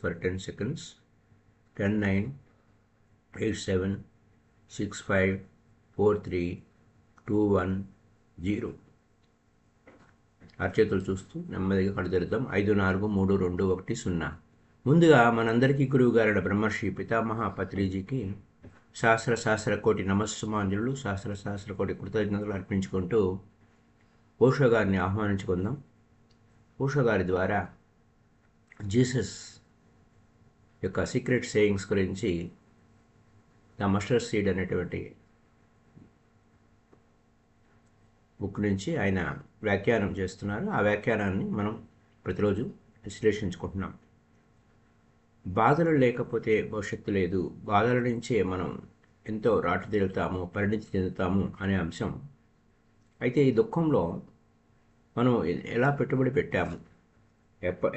for 10 seconds. 10, 9, 8, 7, 6, 5, 4, 3, 2, 1, 0. అరచేతులు చూస్తూ నెమ్మదిగా కళ్ళు తెరుద్దాం. 5, 4, 3, 2, 1, 0. ముందుగా మనందరికీ గురువుగారైన బ్రహ్మర్షి పితామహ పత్రిజీకి సహస్ర కోటి నమస్సుమాంజలు, సహస్ర కోటి కృతజ్ఞతలు అర్పించుకుంటూ ఓషో గారిని ఆహ్వానించుకుందాం. ఓషో గారి ద్వారా జీసస్ యొక్క సీక్రెట్ సేయింగ్స్ గురించి ద మస్టర్డ్ సీడ్ అనేటువంటి బుక్ నుంచి ఆయన వ్యాఖ్యానం చేస్తున్నారు. ఆ వ్యాఖ్యానాన్ని మనం ప్రతిరోజు విశ్లేషించుకుంటున్నాం. బాధలు లేకపోతే భవిష్యత్తు లేదు, బాధల నుంచే మనం ఎంతో రాటుదేలుతాము, పరిణితి చెందుతాము అనే అంశం. అయితే ఈ దుఃఖంలో మనం ఎలా పెట్టుబడి పెట్టాము,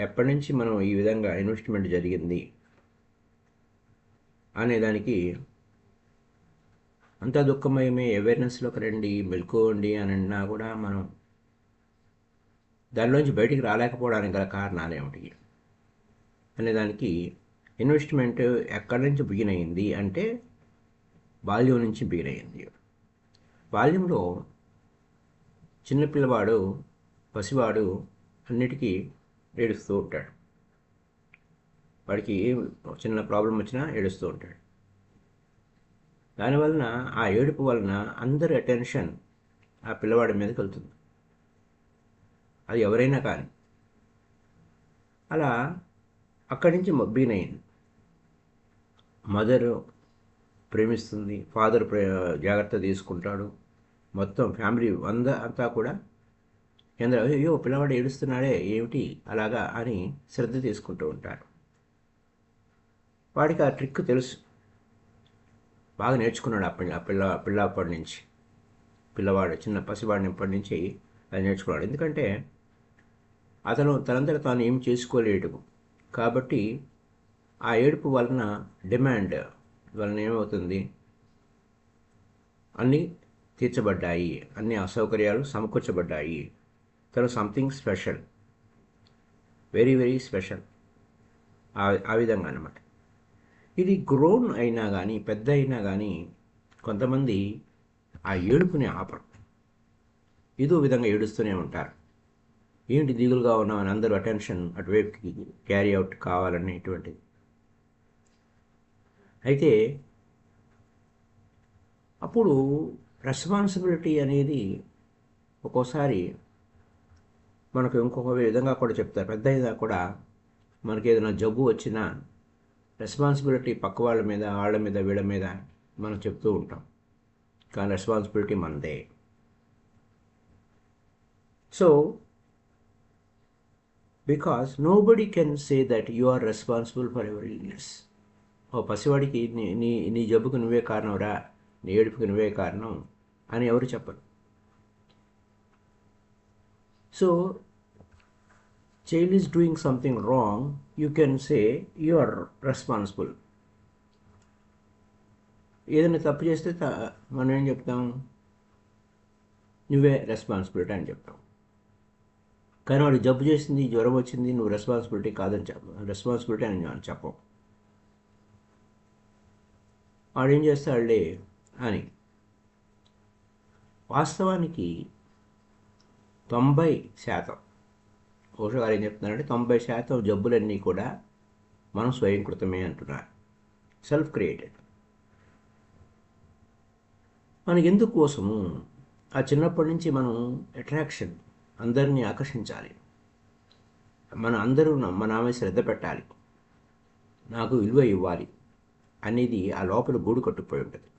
ఎప్పటి నుంచి మనం ఈ విధంగా ఇన్వెస్ట్మెంట్ జరిగింది అనే దానికి అంతా దుఃఖమయమే, అవేర్నెస్లోకి రండి, మెలుకోండి అని అన్నా కూడా మనం దానిలోంచి బయటికి రాలేకపోవడానికి గల కారణాలు ఏమిటి అనేదానికి ఇన్వెస్ట్మెంట్ ఎక్కడి నుంచి బిగిన్ అయింది అంటే బాల్యం నుంచి బిగిన్ అయింది. బాల్యంలో చిన్నపిల్లవాడు, పసివాడు అన్నిటికీ ఏడుస్తూ ఉంటాడు. వాడికి చిన్న ప్రాబ్లం వచ్చినా ఏడుస్తూ ఉంటాడు. దానివలన ఆ ఏడుపు వలన అందరి అటెన్షన్ ఆ పిల్లవాడి మీదకి వెళ్తుంది, అది ఎవరైనా కానీ. అలా అక్కడి నుంచి బిగిన్ అయింది. మదర్ ప్రేమిస్తుంది, ఫాదర్ జాగ్రత్త తీసుకుంటాడు, మొత్తం ఫ్యామిలీ అంతా కూడా అయ్యో పిల్లవాడు ఏడుస్తున్నాడే ఏమిటి అలాగా అని శ్రద్ధ తీసుకుంటూ ఉంటారు. వాడికి ఆ ట్రిక్ తెలుసు, బాగా నేర్చుకున్నాడు పిల్లప్పటి నుంచి. పిల్లవాడు చిన్న పసివాడిని ఇప్పటి నుంచి అది నేర్చుకున్నాడు. ఎందుకంటే అతను తనంతట తాను ఏం చేసుకోలేడు కాబట్టి ఆ ఏడుపు వలన డిమాండ్ వలన ఏమవుతుంది, అన్నీ తీర్చబడ్డాయి, అన్ని అసౌకర్యాలు సమకూర్చబడ్డాయి. తను something special, very very special, ఆ విధంగా అన్నమాట. ఇది గ్రోన్ అయినా కానీ పెద్ద అయినా కానీ కొంతమంది ఆ ఏడుపుని ఆపరు, ఇదో విధంగా ఏడుస్తూనే ఉంటారు. ఏంటి దిగులుగా ఉన్నామని అందరూ అటెన్షన్ అటువైపుకి క్యారీ అవుట్ కావాలనేటువంటిది. అయితే అప్పుడు రెస్పాన్సిబిలిటీ అనేది ఒక్కోసారి మనకు ఇంకొక విధంగా కూడా చెప్తారు. పెద్ద అయినా కూడా మనకి ఏదైనా జబ్బు వచ్చినా రెస్పాన్సిబిలిటీ పక్క వాళ్ళ మీద, వీళ్ళ మీద మనం చెప్తూ ఉంటాం, కానీ రెస్పాన్సిబిలిటీ మనదే. So because nobody can say that you are responsible for your illness. ఓ పసివాడికి నీ జబ్బుకు నువ్వే కారణం రా, నీ ఏడుపుకి నువ్వే కారణం అని ఎవరు చెప్పరు. So child is doing something wrong, you can say you are responsible. ఏదైనా తప్పు చేస్తే మనం ఏం చెప్తాం, నువ్వే రెస్పాన్సిబిలిటీ అని చెప్తాం. కానీ వాడు జబ్బు చేసింది, జ్వరం వచ్చింది, నువ్వు రెస్పాన్సిబిలిటీ కాదని రెస్పాన్సిబిలిటీ అని చెప్పం. వాడు ఏం చేస్తాడులే అని. వాస్తవానికి 90%, ఓషో గారు ఏం చెప్తున్నారంటే 90% జబ్బులన్నీ కూడా మనం స్వయంకృతమే అంటున్నారు, సెల్ఫ్ క్రియేటెడ్. మనకి ఎందుకోసము ఆ చిన్నప్పటి నుంచి మనం అట్రాక్షన్, అందరినీ ఆకర్షించాలి, అందరూ మన ఆమె శ్రద్ధ పెట్టాలి, నాకు విలువ ఇవ్వాలి అనేది ఆ లోపల గూడు కట్టుకుపోయి ఉంటుంది.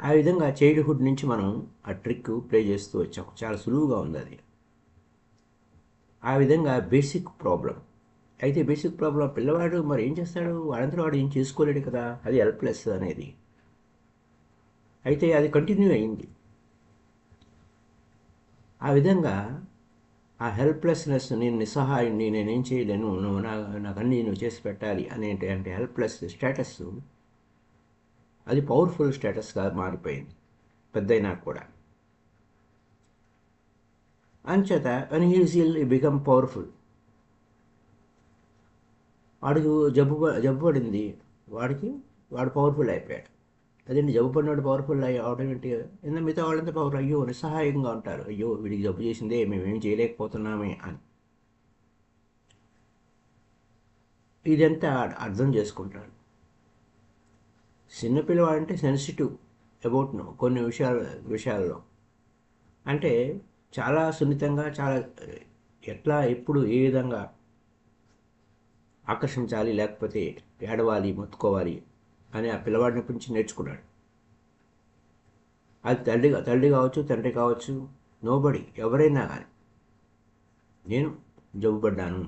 ఆ విధంగా చైల్డ్హుడ్ నుంచి మనం ఆ ట్రిక్ ప్లే చేస్తూ వచ్చాం. చాలా సులువుగా ఉంది అది. ఆ విధంగా బేసిక్ ప్రాబ్లం. అయితే బేసిక్ ప్రాబ్లం పిల్లవాడు మరి ఏం చేస్తాడు, వాడంతా వాడు ఏం చేసుకోలేడు కదా, అది హెల్ప్లెస్ అనేది. అయితే అది కంటిన్యూ అయింది. ఆ విధంగా ఆ హెల్ప్లెస్నెస్, నేను నిస్సహాయుడిని, నేనేం చేయలేను, నాకు అన్నీ నువ్వు చేసి పెట్టాలి అనేటువంటి హెల్ప్లెస్ స్టేటస్, అది పవర్ఫుల్ స్టేటస్గా మారిపోయింది పెద్దయినా కూడా. అంచేత when he is ill, he become powerful. వాడికి జబ్బు పడింది, వాడు పవర్ఫుల్ అయిపోయాడు. అదేంటి జబ్బు పడినాడు పవర్ఫుల్ అవడం ఏంటి? ఎందుకంటే మిగతా వాళ్ళంతా పవర్ అయ్యో నిస్సహాయంగా ఉంటారు, అయ్యో వీడికి జబ్బు చేసిందే మేమేం చేయలేకపోతున్నామే అని. ఇదంతా అర్థం చేసుకుంటాడు. చిన్నపిల్లవాడంటే సెన్సిటివ్ అబౌట్ కొన్ని విషయాల్లో అంటే చాలా సున్నితంగా, చాలా ఎట్లా ఎప్పుడు ఏ విధంగా ఆకర్షించాలి, లేకపోతే ఏడవాలి, మొత్తుకోవాలి అని ఆ పిల్లవాడిని నుంచి నేర్చుకున్నాడు. అది తల్లి కావచ్చు, తండ్రి కావచ్చు, నోబడి ఎవరైనా కానీ, నేను జబ్బుపడ్డాను,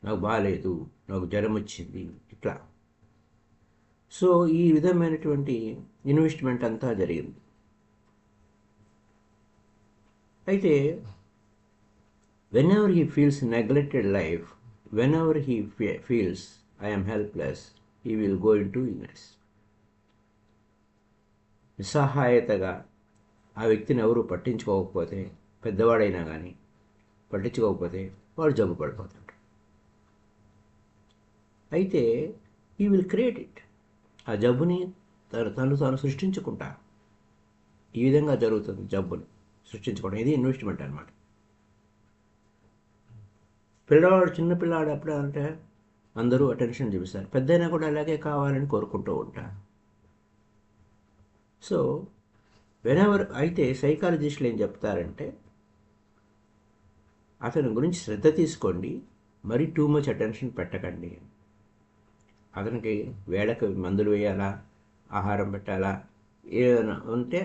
నాకు బాగాలేదు, నాకు జ్వరం వచ్చింది, ఇట్లా. సో ఈ విధమైనటువంటి ఇన్వెస్ట్మెంట్ అంతా జరిగింది. అయితే whenever he feels neglected life, whenever he feels I am helpless, he will go into illness. నిస్సహాయతగా ఆ వ్యక్తిని ఎవరు పట్టించుకోకపోతే, పెద్దవాడైనా కానీ పట్టించుకోకపోతే వాడు జబ్బు పడిపోతాడు. అయితే హీ విల్ క్రియేట్ ఇట్, ఆ జబ్బుని తాను సృష్టించుకుంటా. ఈ విధంగా జరుగుతుంది జబ్బుని సృష్టించుకోవడం. ఇది ఇన్వెస్ట్మెంట్ అనమాట. చిన్న పిల్లాడు అప్పుడు అంటే అందరూ అటెన్షన్ చూపిస్తారు, పెద్దయినా కూడా అలాగే కావాలని కోరుకుంటూ ఉంటారు. సో వెనెవర్ అయితే సైకాలజిస్టులు ఏం చెప్తారంటే, అతని గురించి శ్రద్ధ తీసుకోండి, మరీ టూ మచ్ అటెన్షన్ పెట్టకండి. అతనికి వేళకు మందులు వేయాలా, ఆహారం పెట్టాలా, ఏదైనా ఉంటే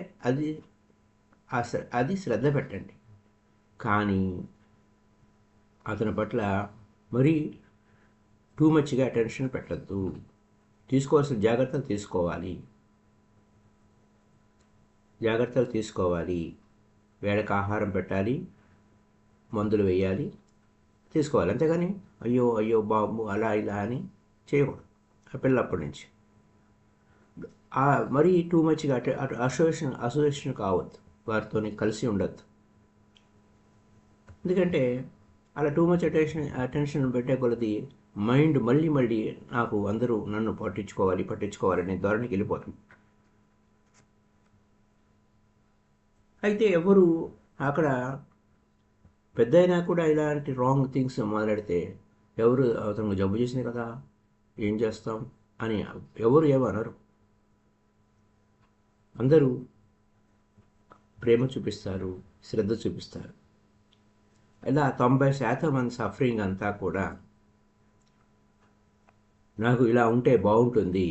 అది శ్రద్ధ పెట్టండి. కానీ అతని పట్ల మరీ టూ మచ్గా అటెన్షన్ పెట్టద్దు. తీసుకోవాల్సిన జాగ్రత్తలు తీసుకోవాలి. వేళకు ఆహారం పెట్టాలి, మందులు వేయాలి, తీసుకోవాలి. అంతేగాని అయ్యో అయ్యో బాబు అలా ఇలా అని చేయకూడదు ఆ పిల్లప్పటి నుంచి. మరీ టూ మచ్గా అసోసియేషన్ కావద్దు, వారితో కలిసి ఉండద్దు. ఎందుకంటే అలా టూ మచ్ అటెన్షన్ పెట్టే కొలది మైండ్ మళ్ళీ నాకు అందరూ నన్ను పట్టించుకోవాలనే ధోరణికి వెళ్ళిపోతుంది. అయితే ఎవరు అక్కడ పెద్ద అయినా కూడా ఇలాంటి రాంగ్ థింగ్స్ మొదలెడితే, ఎవరు అతను జబ్బు చేసింది కదా ఏం చేస్తాం అని ఎవరు ఏమనరు. అందరూ ప్రేమ చూపిస్తారు, శ్రద్ధ చూపిస్తారు. ఇలా 90% మంది సఫరింగ్ అంతా కూడా నాకు ఇలా ఉంటే బాగుంటుంది,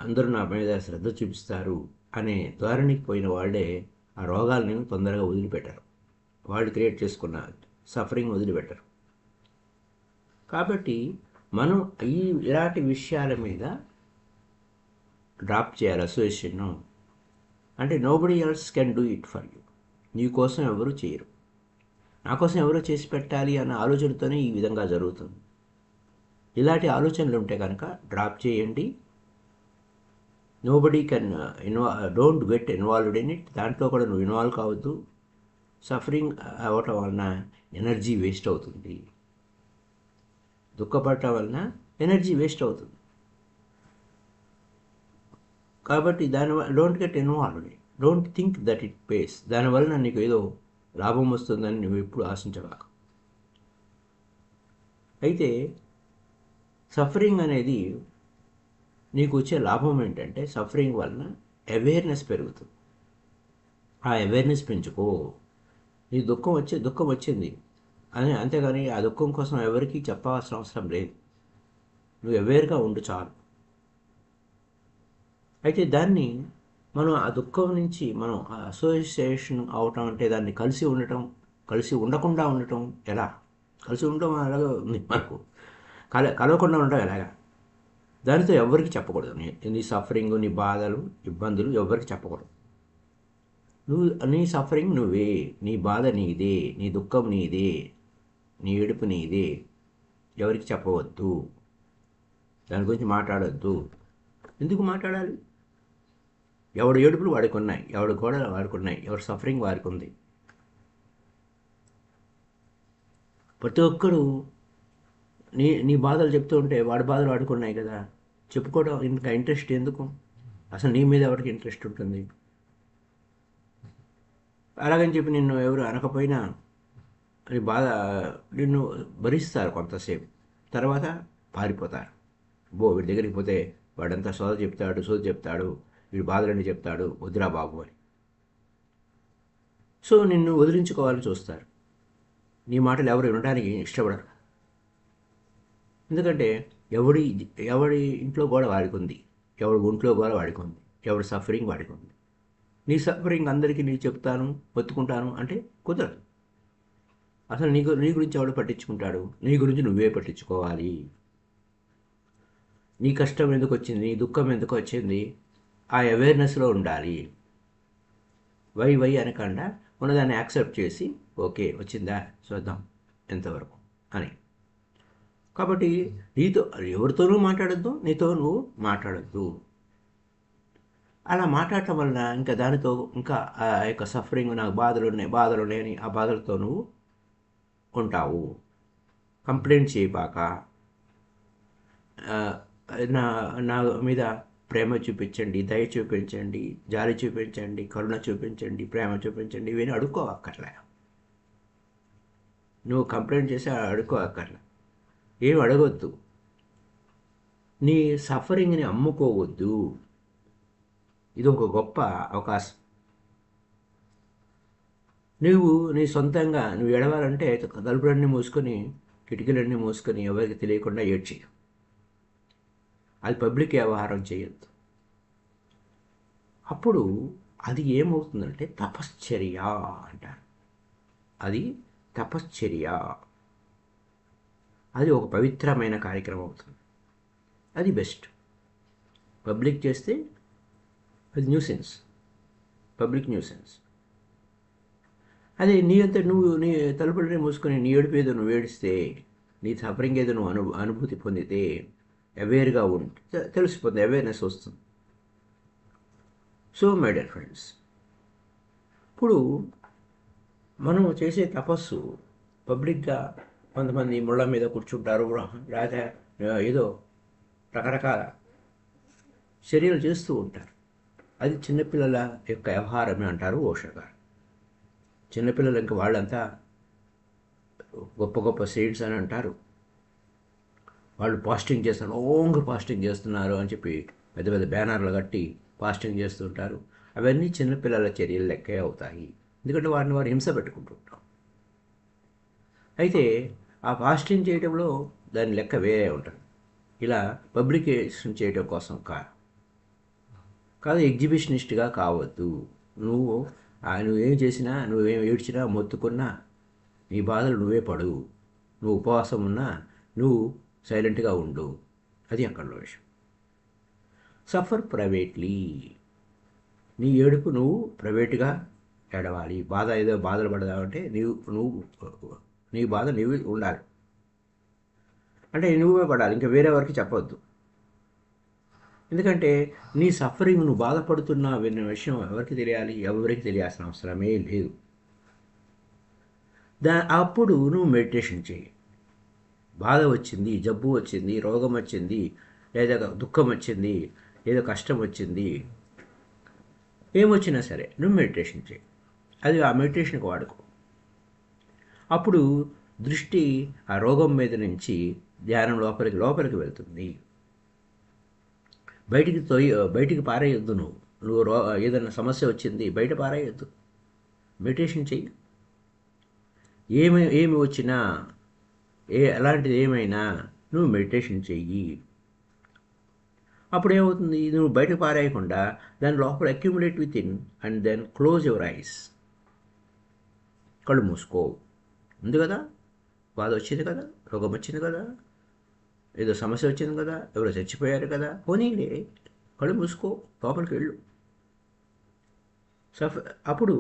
అందరూ నా మీద శ్రద్ధ చూపిస్తారు అనే ధోరణికి పోయిన వాళ్ళే ఆ రోగాలను తొందరగా వదిలిపెట్టరు. వాళ్ళు క్రియేట్ చేసుకున్న సఫరింగ్ వదిలిపెట్టరు. కాబట్టి మనం ఇలాంటి విషయాల మీద డ్రాప్ చేయాలి అసోసియేషన్ను. అంటే nobody else can do it for you. నీ కోసం ఎవరు చేయరు, నా కోసం ఎవరో చేసి పెట్టాలి అన్న ఆలోచనతోనే ఈ విధంగా జరుగుతుంది. ఇలాంటి ఆలోచనలు ఉంటే కనుక డ్రాప్ చేయండి. Nobody can don't get involved in it. దాంట్లో కూడా నువ్వు ఇన్వాల్వ్ కావద్దు. సఫరింగ్ అవ్వటం వలన ఎనర్జీ వేస్ట్ అవుతుంది, దుఃఖపడటం వలన ఎనర్జీ వేస్ట్ అవుతుంది. కాబట్టి don't get involved, don't think that it pays. దానివల్ల నీకు ఏదో లాభం వస్తుందని నువ్వు ఎప్పుడు ఆశించవాకు. అయితే సఫరింగ్ అనేది నీకు వచ్చే లాభం ఏంటంటే, సఫరింగ్ వలన అవేర్నెస్ పెరుగుతుంది. ఆ అవేర్నెస్ పెంచుకో. నీ దుఃఖం వచ్చింది అని, అంతేగాని ఆ దుఃఖం కోసం ఎవరికీ చెప్పాల్సిన అవసరం లేదు. నువ్వు అవేర్గా ఉండు చాలు. అయితే దాన్ని మనం ఆ దుఃఖం నుంచి మనం అసోసియేషన్ అవటం అంటే దాన్ని కలిసి ఉండకుండా ఉండటం ఎలా? కలిసి ఉండటం అలాగే ఉంది మనకు, కలవకుండా ఉండటం ఎలాగా? దానితో ఎవరికి చెప్పకూడదు. నీ సఫరింగ్, నీ బాధలు, ఇబ్బందులు ఎవరికి చెప్పకూడదు. నీ సఫరింగ్ నువ్వే, నీ బాధ నీదే, నీ దుఃఖం నీదే, నీ ఏడుపు నీదే. ఎవరికి చెప్పవద్దు, దాని గురించి మాట్లాడొద్దు. ఎందుకు మాట్లాడాలి? ఎవడు ఏడుపులు వాడికి ఉన్నాయి, ఎవడు గోడలు వాడికి ఉన్నాయి, ఎవడు సఫరింగ్ వారికి ఉంది. ప్రతి ఒక్కరూ నీ బాధలు చెప్తూ ఉంటే వాడి బాధలు వాడుకున్నాయి కదా, చెప్పుకోవడం ఇంకా ఇంట్రెస్ట్ ఎందుకు? అసలు నీ మీద ఎవరికి ఇంట్రెస్ట్ ఉంటుంది? అలాగని చెప్పి నిన్ను ఎవరు అనకపోయినా నీ బాధ నిన్ను భరిస్తారు కొంతసేపు, తర్వాత పారిపోతారు. వీడి దగ్గరికి పోతే వాడంతా సోద చెప్తాడు, వీడి బాధలన్నీ చెప్తాడు, వద్దురా బాబు అని. సో నిన్ను వదిలించుకోవాలని చూస్తారు. నీ మాటలు ఎవరు వినడానికి ఇష్టపడరు. ఎందుకంటే ఎవడి ఎవడి ఇంట్లో గోడ వాడికి ఉంది, ఎవడి ఒంట్లో గోడ వాడికి ఉంది, ఎవడి సఫరింగ్ వాడికి ఉంది. నీ సఫరింగ్ అందరికీ నేను చెప్తాను, ఒత్తుకుంటాను అంటే కుదరదు. అసలు నీ గురించి ఎవడు పట్టించుకుంటాడు? నీ గురించి నువ్వే పట్టించుకోవాలి. నీ కష్టం ఎందుకు వచ్చింది, నీ దుఃఖం ఎందుకు వచ్చింది, ఆ అవేర్నెస్లో ఉండాలి. వై అనకుండా ఉన్నదాన్ని యాక్సెప్ట్ చేసి ఓకే వచ్చిందా చూద్దాం ఎంతవరకు అని. కాబట్టి నీతో ఎవరితోనూ మాట్లాడద్దు, నీతో నువ్వు మాట్లాడద్దు. అలా మాట్లాడటం వలన ఇంకా దానితో ఇంకా ఆ యొక్క సఫరింగ్, నాకు బాధలు ఉన్నాయని ఆ బాధలతో నువ్వు ఉంటావు. కంప్లైంట్ చేయబాక. నా నా మీద ప్రేమ చూపించండి, దయ చూపించండి, జాలి చూపించండి, కరుణ చూపించండి, ప్రేమ చూపించండి, ఇవన్నీ అడుక్కోవక్కర్లే. నువ్వు కంప్లైంట్ చేసి అడుక్కోవక్కర్లే, ఏం అడగొద్దు. నీ సఫరింగ్ని అమ్ముకోవద్దు. ఇది ఒక గొప్ప అవకాశం. నీ సొంతంగా నువ్వు ఎడవాలంటే తలుపులన్నీ మూసుకొని, కిటికీలన్నీ మూసుకొని ఎవరికి తెలియకుండా ఏడ్చి, అది పబ్లిక్ వ్యవహారం చేయొద్దు. అప్పుడు అది ఏమవుతుందంటే తపశ్చర్య అంటారు. అది తపశ్చర్య, అది ఒక పవిత్రమైన కార్యక్రమం అవుతుంది. అది బెస్ట్. పబ్లిక్ చేస్తే అది న్యూసెన్స్, పబ్లిక్ న్యూసెన్స్. అదే నీ అంతా నువ్వు నీ తలుపులనే మూసుకొని నీ ఏడుపు ఏదో నువ్వు ఏడిస్తే, నీ సఫరింగ్ ఏదో నువ్వు అనుభూతి పొందితే, అవేర్గా ఉంటే తెలిసిపోతుంది, అవేర్నెస్ వస్తుంది. సో మై డియర్ ఫ్రెండ్స్, ఇప్పుడు మనం చేసే తపస్సు పబ్లిక్గా కొంతమంది ముళ్ళ మీద కూర్చుంటారు, లేదా ఏదో రకరకాల చర్యలు చేస్తూ ఉంటారు. అది చిన్నపిల్లల యొక్క వ్యవహారమే అంటారు ఓషో గారు. చిన్నపిల్లలు ఇంకా వాళ్ళంతా గొప్ప గొప్ప సెయింట్స్ అని అంటారు. వాళ్ళు పాస్టింగ్ చేస్తున్నారు, లాంగ్ పాస్టింగ్ చేస్తున్నారు అని చెప్పి పెద్ద పెద్ద బ్యానర్లు కట్టి పాస్టింగ్ చేస్తుంటారు. అవన్నీ చిన్నపిల్లల చర్యలు లెక్కే అవుతాయి, ఎందుకంటే వారిని వారు హింస పెట్టుకుంటుంటాం. అయితే ఆ ఫాస్టింగ్ చేయడంలో దాని లెక్క వేరే ఉంటుంది. ఇలా పబ్లికేషన్ చేయడం కోసం కాదు, ఎగ్జిబిషనిస్ట్గా కావద్దు. నువ్వేం చేసినా, నువ్వేం ఏడ్చినా, మొత్తుకున్నా, నీ బాధలు నువ్వే పడు. నువ్వు ఉపవాసం ఉన్నా నువ్వు సైలెంట్గా ఉండు. అది అక్కడలో విషయం. Suffer privately. నీ ఏడుపు నువ్వు ప్రైవేట్గా ఏడవాలి. ఏదో బాధలు పడదామంటే నీ బాధ నీవు ఉండాలి. అంటే నువ్వే పడాలి, ఇంకా వేరే వారికి చెప్పవద్దు. ఎందుకంటే నీ సఫరింగ్, నువ్వు బాధపడుతున్నా విన్న విషయం ఎవరికి తెలియాల్సిన అవసరమే లేదు. అప్పుడు నువ్వు మెడిటేషన్ చేయి. బాధ వచ్చింది, జబ్బు వచ్చింది, రోగం వచ్చింది, లేదా దుఃఖం వచ్చింది, ఏదో కష్టం వచ్చింది, ఏమొచ్చినా సరే నువ్వు మెడిటేషన్ చేయి. అది ఆ మెడిటేషన్కి వాడుకో. అప్పుడు దృష్టి ఆ రోగం మీద నుంచి ధ్యానం లోపలికి వెళ్తుంది. బయటికి పారేయొద్దు. నువ్వు ఏదైనా సమస్య వచ్చింది బయట పారేయొద్దు, మెడిటేషన్ చెయ్యి. ఏమి వచ్చినా, ఎలాంటిది ఏమైనా నువ్వు మెడిటేషన్ చెయ్యి. అప్పుడు ఏమవుతుంది, నువ్వు బయటకు పారేయకుండా దాని లోపల accumulate within and then close your eyes. కళ్ళు మూసుకో. ఉంది కదా, బాధ వచ్చింది కదా, రోగం వచ్చింది కదా, ఏదో సమస్య వచ్చింది కదా, ఎవరో చచ్చిపోయారు కదా, పోనీలే, కళ్ళు మూసుకో, లోపలికి వెళ్ళు. అప్పుడు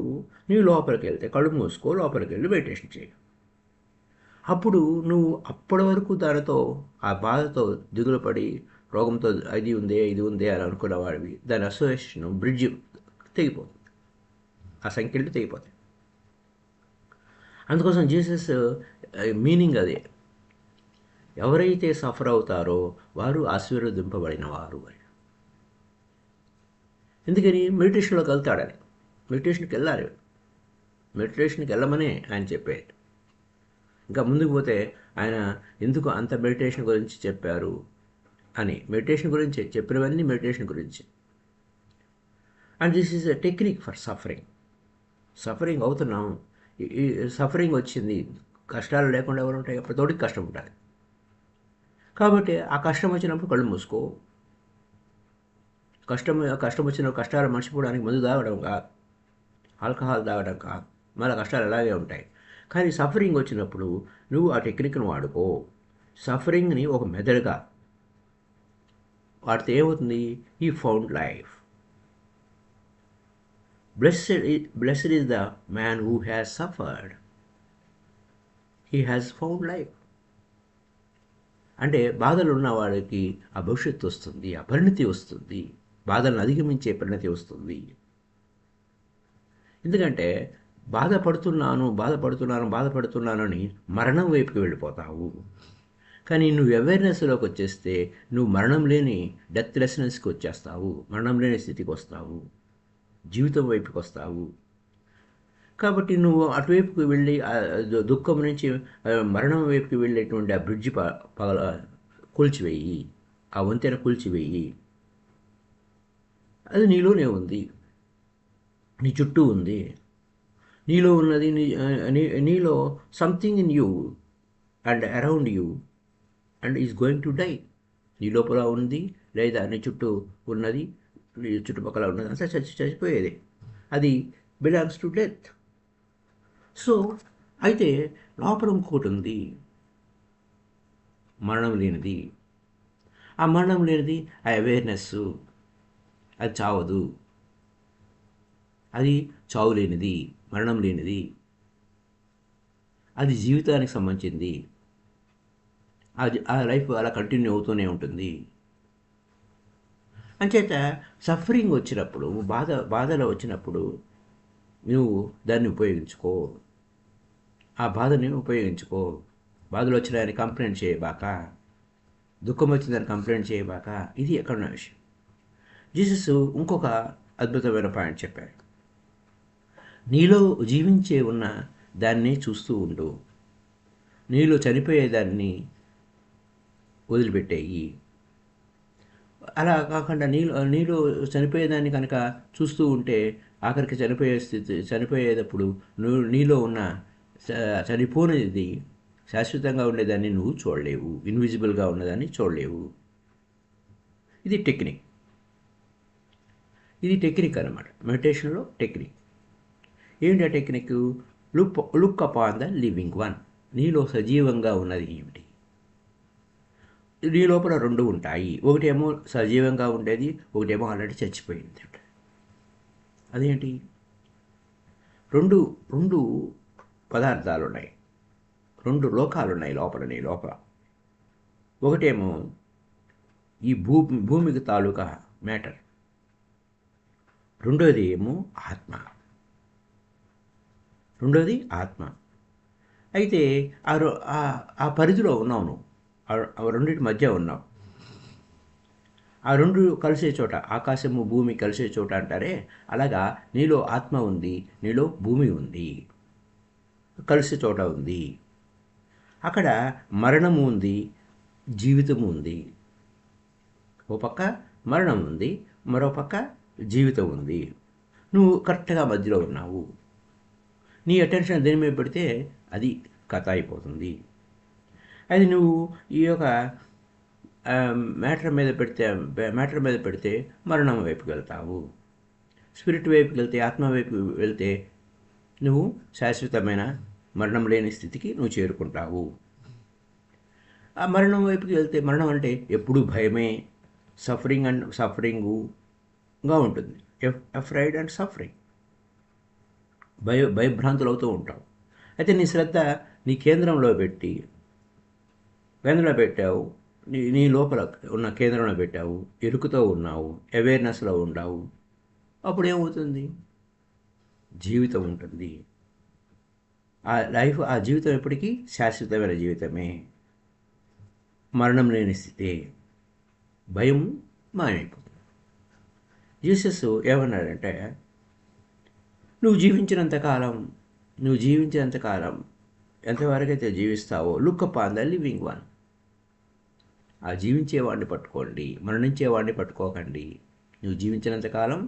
నీవు లోపలికి వెళ్తే కళ్ళు మూసుకో, లోపలికి వెళ్ళి మెడిటేషన్ చేయి. అప్పుడు నువ్వు అప్పటి వరకు దానితో, ఆ బాధతో దిగులు పడి, రోగంతో ఇది ఉందే అని అనుకున్నవాడివి, దాని అసోసియేషన్ బ్రిడ్జ్ తెగిపోతుంది, ఆ సంఖ్యలు తెగిపోతాయి. అందుకోసం జీసస్ మీనింగ్ అదే. ఎవరైతే సఫర్ అవుతారో వారు ఆశీర్వదింపబడిన వారు అని. ఎందుకని? మెడిటేషన్లోకి వెళ్తాడని. మెడిటేషన్కి వెళ్ళాలి. మెడిటేషన్కి వెళ్ళమనే ఆయన చెప్పేది. ఇంకా ముందుకు పోతే ఆయన ఎందుకు అంత మెడిటేషన్ గురించి చెప్పారు అని. మెడిటేషన్ గురించి చెప్పినవన్నీ మెడిటేషన్ గురించి. And this is a technique for suffering. Suffering అవుతున్నాం, ఈ సఫరింగ్ వచ్చింది, కష్టాలు లేకుండా ఎవరు ఉంటాయి? ఎప్పటితోటికి కష్టం ఉంటుంది. కాబట్టి ఆ కష్టం వచ్చినప్పుడు కళ్ళు మూసుకో. కష్టం వచ్చిన కష్టాలు మర్చిపోవడానికి మందు తాగడం కాదు, ఆల్కహాల్ తాగడం కాదు, మళ్ళీ కష్టాలు అలాగే ఉంటాయి. కానీ సఫరింగ్ వచ్చినప్పుడు నువ్వు ఆ టెక్నిక్ను వాడుకో. సఫరింగ్ని ఒక మెథడ్గా వాడితే ఏమవుతుంది? ఈ found life. Blessed is the man who has suffered, he has found life. అంటే బాధలు ఉన్న వాడికి ఆ భవిష్యత్తు వస్తుంది, ఆ పరిణతి వస్తుంది, బాధలను అధిగమించే పరిణతి వస్తుంది. ఎందుకంటే బాధపడుతున్నానని మరణం వైపుకి వెళ్ళిపోతావు. కానీ నువ్వు అవేర్నెస్లోకి వచ్చేస్తే నువ్వు మరణం లేని డెత్లెస్నెస్కి వచ్చేస్తావు, మరణం లేని స్థితికి వస్తావు, జీవితం వైపుకి వస్తావు. కాబట్టి నువ్వు అటువైపుకి వెళ్ళి దుఃఖం నుంచి మరణం వైపుకి వెళ్ళేటువంటి ఆ బ్రిడ్జి కూల్చివేయి, ఆ వంతెన కూల్చివేయి. అది నీలోనే ఉంది, నీ చుట్టూ ఉంది, నీలో ఉన్నది. నీలో something in you and around you and is going to die. నీ లోపల ఉంది లేదా నీ చుట్టూ ఉన్నది, నీ చుట్టుపక్కల ఉన్నది అంతా చచ్చిపోయేది. అది బిలాంగ్స్ టు డెత్. సో అయితే లోపల ఇంకోటి ఉంది, మరణం లేనిది. ఆ మరణం లేనిది ఆ అవేర్నెస్. అది చావదు, అది చావు లేనిది, మరణం లేనిది, అది జీవితానికి సంబంధించింది. ఆ లైఫ్ అలా కంటిన్యూ అవుతూనే ఉంటుంది. అంచేత సఫరింగ్ వచ్చినప్పుడు, బాధలు వచ్చినప్పుడు నువ్వు దాన్ని ఉపయోగించుకో, ఆ బాధని ఉపయోగించుకో. బాధలు వచ్చినాయని కంప్లైంట్ చేయబాక, దుఃఖం వచ్చిందని కంప్లైంట్ చేయబాక. ఇది ఎక్కడున్న విషయం. జీసస్ ఇంకొక అద్భుతమైన పాయింట్ చెప్పారు. నీలో జీవించే ఉన్న దాన్ని చూస్తూ ఉండు, నీలో చనిపోయేదాన్ని వదిలిపెట్టేయి. అలా కాకుండా నీలో చనిపోయేదాన్ని కనుక చూస్తూ ఉంటే ఆఖరికి చనిపోయేటప్పుడు నీలో ఉన్న చనిపోనిది శాశ్వతంగా ఉండేదాన్ని నువ్వు చూడలేవు, ఇన్విజిబుల్గా ఉన్నదాన్ని చూడలేవు. ఇది టెక్నిక్ అన్నమాట. మెడిటేషన్లో టెక్నిక్ ఏమిటి? ఆ technique look upon the living one. నీలో సజీవంగా ఉన్నది ఏమిటి? నీ లోపల రెండు ఉంటాయి. ఒకటేమో సజీవంగా ఉండేది, ఒకటేమో ఆల్రెడీ చచ్చిపోయింది. అదేంటి? రెండు పదార్థాలు ఉన్నాయి, రెండు లోకాలు ఉన్నాయి లోపల, నీ లోపల. ఒకటేమో ఈ భూమికి తాలూకా మ్యాటర్, రెండోది ఏమో ఆత్మ. అయితే ఆ పరిధిలో ఉన్నావు నువ్వు, ఆ రెండింటి మధ్య ఉన్నావు. ఆ రెండు కలిసే చోట, ఆకాశము భూమి కలిసే చోట అంటారే, అలాగా నీలో ఆత్మ ఉంది, నీలో భూమి ఉంది, కలిసే చోట ఉంది. అక్కడ మరణము ఉంది, జీవితము ఉంది. ఓ పక్క మరణం ఉంది, మరో పక్క జీవితం ఉంది. నువ్వు కరెక్ట్గా మధ్యలో ఉన్నావు. నీ అటెన్షన్ దేని మీద పెడితే అది కథ అయిపోతుంది. అది నువ్వు ఈ యొక్క మ్యాటర్ మీద పెడితే మరణం వైపుకి వెళ్తావు. స్పిరిట్ వైపుకి వెళ్తే, ఆత్మ వైపు వెళ్తే నువ్వు శాశ్వతమైన మరణం లేని స్థితికి నువ్వు చేరుకుంటావు. ఆ మరణం వైపుకి వెళ్తే, మరణం అంటే ఎప్పుడూ భయమే, సఫరింగ్గా ఉంటుంది. అఫ్రైడ్ అండ్ సఫరింగ్, భయభ్రాంతులు అవుతూ ఉంటావు. అయితే నీ శ్రద్ధ నీ కేంద్రంలో పెట్టావు, నీ లోపల ఉన్న కేంద్రంలో పెట్టావు, ఎరుకుతో ఉన్నావు, అవేర్నెస్లో ఉన్నావు. అప్పుడు ఏమవుతుంది? జీవితం ఉంటుంది. ఆ జీవితం ఎప్పటికీ శాశ్వతమైన జీవితమే. మరణం లేని స్థితి, భయం మాయమైపోతుంది. జీసస్ ఏమన్నాడంటే, నువ్వు జీవించినంతకాలం ఎంతవరకైతే జీవిస్తావో look upon the living one. ఆ జీవించేవాడిని పట్టుకోండి, మరణించేవాడిని పట్టుకోకండి. నువ్వు జీవించినంతకాలం,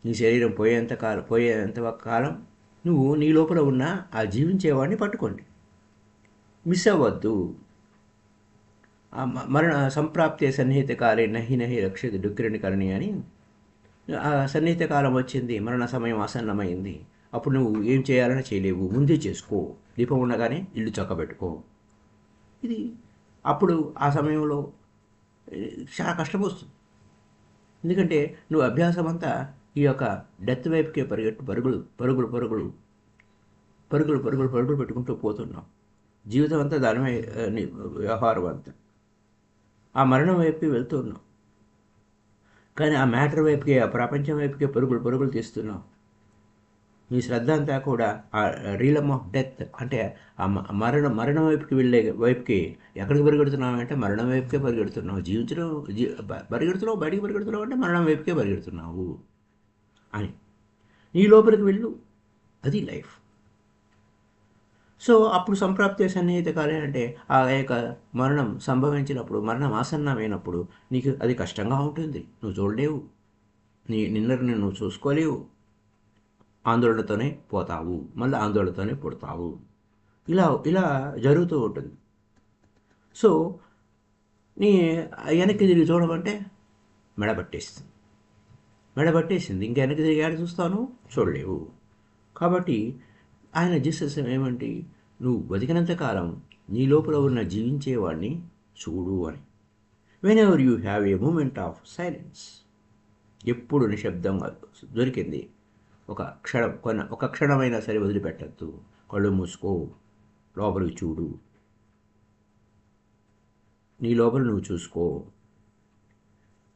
నీ శరీరం పోయేంత కాలం నువ్వు నీ లోపల ఉన్న ఆ జీవించేవాడిని పట్టుకోండి. మిస్ అవ్వద్దు. మరణ సంప్రాప్తే సన్నిహిత కాలే నహి నహి రక్షతి డుక్కిరణి కరణి అని. ఆ సన్నిహిత కాలం వచ్చింది, మరణ సమయం ఆసన్నమైంది. అప్పుడు నువ్వు ఏం చేయాలని చేయలేవు, ముందే చేసుకో. దీపం ఉండగానే ఇల్లు చక్కబెట్టుకో. ఇది అప్పుడు ఆ సమయంలో చాలా కష్టం వస్తుంది. ఎందుకంటే నువ్వు అభ్యాసం అంతా ఈ యొక్క డెత్ వైపుకే పరుగులు పెట్టుకుంటూ పోతున్నావు. జీవితం అంతా దాని వ్యవహారం అంతా ఆ మరణం వైపుకి వెళ్తున్నావు. కానీ ఆ మ్యాటర్ వైపుకి, ఆ ప్రపంచం వైపుకి పరుగులు తీస్తున్నావు. నీ శ్రద్ధ అంతా కూడా ఆ రీలమ్ ఆఫ్ డెత్, అంటే ఆ మరణం వైపుకి ఎక్కడికి పరిగెడుతున్నావు అంటే మరణం వైపుకే పరిగెడుతున్నావు. పరిగెడుతున్నావు, బయటికి పరిగెడుతున్నావు అంటే మరణం వైపుకే పరిగెడుతున్నావు అని. నీ లోపలికి వెళ్ళు, అది లైఫ్. సో అప్పుడు సంప్రాప్తి సన్నిహిత కాలే అంటే ఆ యొక్క మరణం సంభవించినప్పుడు, మరణం ఆసన్నమైనప్పుడు నీకు అది కష్టంగా ఉంటుంది. నువ్వు చూడలేవు, నిన్నటిని నువ్వు చూసుకోలేవు. ఆందోళనతోనే పోతావు, మళ్ళీ ఆందోళనతోనే పుడతావు. ఇలా జరుగుతూ ఉంటుంది. సో నీ వెనక్కి తిరిగి చూడమంటే మెడబట్టేసింది. ఇంకా వెనక్కి తిరిగి ఆడ చూస్తాను, చూడలేవు. కాబట్టి ఆయన జీసస్ ఏమంటే, నువ్వు బతికినంత కాలం నీ లోపల ఉన్న జీవించేవాడిని చూడు అని. Whenever you have a moment of silence, ఎప్పుడు నిశ్శబ్దంగా దొరికింది ఒక క్షణమైనా సరే వదిలిపెట్టద్దు. కళ్ళు మూసుకో, లోపలికి చూడు, నీ లోపల నువ్వు చూసుకో.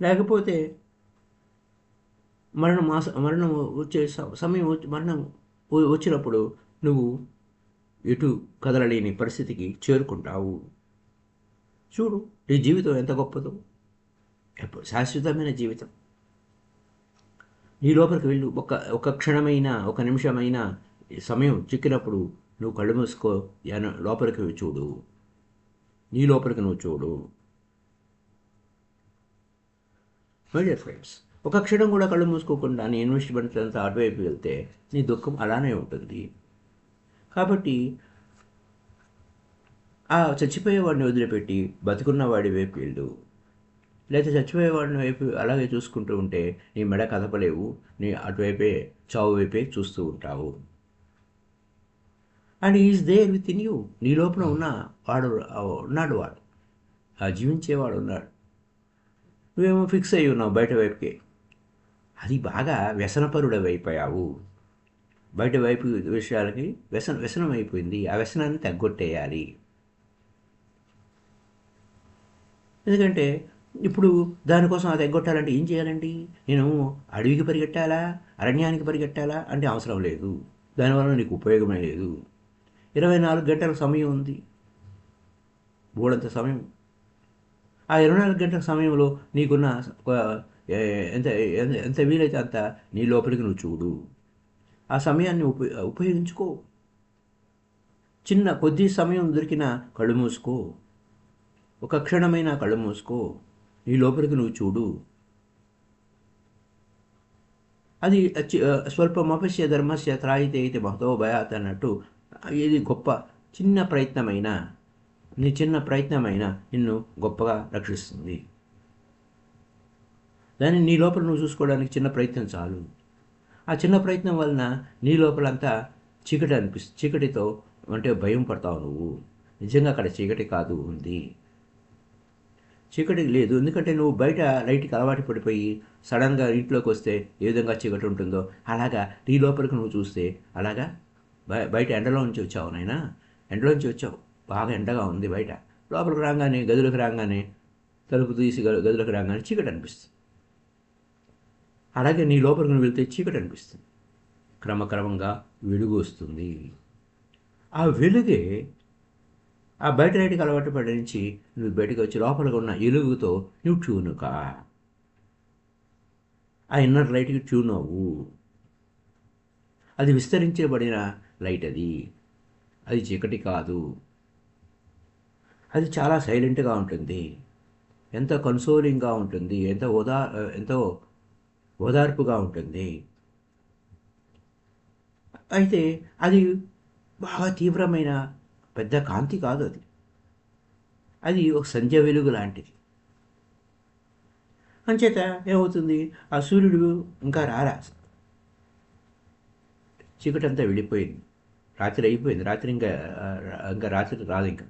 లేకపోతే మరణం వచ్చే సమయం మరణం వచ్చినప్పుడు నువ్వు ఎటు కదలలేని పరిస్థితికి చేరుకుంటావు. చూడు, నీ జీవితం ఎంత గొప్పదో, శాశ్వతమైన జీవితం. నీ లోపలికి వెళ్ళు. ఒక క్షణమైనా, ఒక నిమిషమైనా సమయం చిక్కినప్పుడు నువ్వు కళ్ళు మూసుకో, లోపలికి చూడు, నీ లోపలికి నువ్వు చూడు. మై డియర్ ఫ్రెండ్స్, ఒక క్షణం కూడా కళ్ళు మూసుకోకుండా నీ ఇన్వెస్ట్మెంట్ అంతా అటువైపు వెళ్తే నీ దుఃఖం అలానే ఉంటుంది. కాబట్టి ఆ చచ్చిపోయేవాడిని వదిలిపెట్టి బతుకున్నవాడి వైపు వెళ్ళు. లేదా చచ్చిపోయేవాడిని వైపు అలాగే చూసుకుంటూ ఉంటే నీ మెడ కదపలేవు, నీ అటువైపే చావు వైపే చూస్తూ ఉంటావు. And is there within you. నీ లోపల ఉన్నాడు, ఆ జీవించేవాడు ఉన్నాడు. నువ్వేమో ఫిక్స్ అయ్యి ఉన్నావు బయట వైపుకి. అది బాగా వ్యసనపరుడవైపోయావు. బయట వైపు విషయాలకి వ్యసనం అయిపోయింది. ఆ వ్యసనాన్ని తగ్గొట్టేయాలి. ఎందుకంటే ఇప్పుడు దానికోసం అది తగ్గొట్టాలంటే ఏం చేయాలండి? నేను అడవికి పరిగెట్టాలా, అరణ్యానికి పరిగెట్టాలా అంటే అవసరం లేదు. దానివల్ల నీకు ఉపయోగమే లేదు. 24 గంటల సమయం ఉంది, బోడంత సమయం. ఆ 24 గంటల సమయంలో నీకున్న ఎంత ఎంత వీలైతే అంత నీ లోపలికి నువ్వు చూడు. ఆ సమయాన్ని ఉపయోగించుకో. కొద్ది సమయం దొరికిన కళ్ళు మూసుకో, ఒక క్షణమైనా కళ్ళు మూసుకో, నీ లోపలికి నువ్వు చూడు. అది స్వల్పమపశ్య ధర్మస్య త్రాయితే అయితే మహతో భయాత్ అన్నట్టు, ఇది గొప్ప చిన్న ప్రయత్నమైనా, నీ చిన్న ప్రయత్నమైనా నిన్ను గొప్పగా రక్షిస్తుంది. దాన్ని నీ లోపల నువ్వు చూసుకోవడానికి చిన్న ప్రయత్నం చాలు. ఆ చిన్న ప్రయత్నం వలన నీ లోపలంతా చీకటితో అంటే భయం పడతావు నువ్వు. నిజంగా అక్కడ చీకటి కాదు ఉంది, చీకటి లేదు. ఎందుకంటే నువ్వు బయట లైట్కి అలవాటు పడిపోయి సడన్గా ఇంట్లోకి వస్తే ఏ విధంగా చీకటి ఉంటుందో అలాగా నీ లోపలికి నువ్వు చూస్తే అలాగా బయట ఎండలో నుంచి వచ్చావు నాయనా, ఎండలో నుంచి వచ్చావు, బాగా ఎండగా ఉంది బయట. లోపలికి రాగానే తలుపు తీసి గదిలోకి రాగానే చీకటి అనిపిస్తుంది. అలాగే నీ లోపలికి నువ్వు వెళ్తే చీకటి అనిపిస్తుంది. క్రమక్రమంగా వెలుగు వస్తుంది. ఆ వెలుగే ఆ బయట లైట్కి అలవాటు పడి నుంచి నువ్వు బయటకు వచ్చి లోపలికి ఉన్న ఎలుగుతో నువ్వు ట్యూనుకా, ఆ ఇన్నర్ లైట్కి ట్యూన్ అవ్వు. అది విస్తరించబడిన లైట్, అది చీకటి కాదు. అది చాలా సైలెంట్గా ఉంటుంది, ఎంతో కన్సోలింగ్గా ఉంటుంది, ఎంతో ఓదార్పుగా ఉంటుంది. అయితే అది బాగా తీవ్రమైన పెద్ద కాంతి కాదు, అది ఒక సంధ్య వెలుగు లాంటిది. అంచేత ఏమవుతుంది, ఆ సూర్యుడు ఇంకా రారా, చీకటి అంతా వెళ్ళిపోయింది, రాత్రి అయిపోయింది, రాత్రి ఇంకా రాత్రి రాదు, ఇంకా